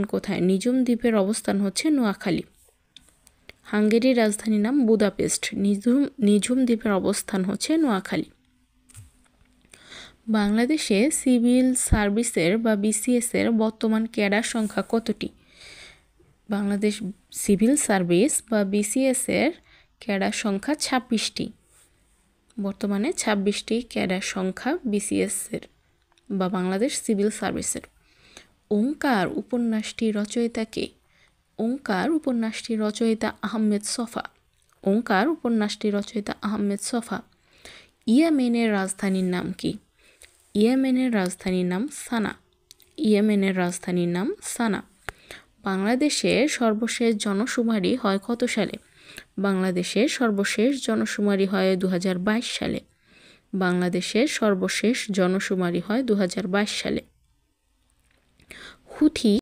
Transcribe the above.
কোথায়? নিঝুম দ্বীপের অবস্থান হচ্ছে নোয়াখালী। হাঙ্গেরির রাজধানীর নাম বুদাপেস্ট। নিঝুম দ্বীপের অবস্থান হচ্ছে নোয়াখালী। বাংলাদেশে সিভিল সার্ভিসের বা বিসিএস এর বর্তমান ক্যাডার সংখ্যা কতটি? বাংলাদেশ সিভিল সার্ভিস বা বিসিএস এর ক্যাডার সংখ্যা 26টি। বর্তমানে 26টি ক্যাডার সংখ্যা বিসিএস এর বা বাংলাদেশ সিভিল সার্ভিসের। ওঙ্কার উপন্যাসটি রচয়িতা কে? ওঙ্কার উপন্যাসটি রচয়িতা আহমেদ ছফা। ওঙ্কার উপন্যাসটি রচয়িতা আহমেদ ছফা। ইয়েমেনের রাজধানীর নাম কি? ইয়েমেনের রাজধানীর নাম সানা। ইয়েমেনের রাজধানীর নাম সানা। বাংলাদেশের সর্বশেষ জনশুমারি হয় কত সালে? বাংলাদেশের সর্বশেষ জনশুমারি হয় 2022 সালে। বাংলাদেশের সর্বশেষ জনশুমারি হয় 2022 সালে। হুথি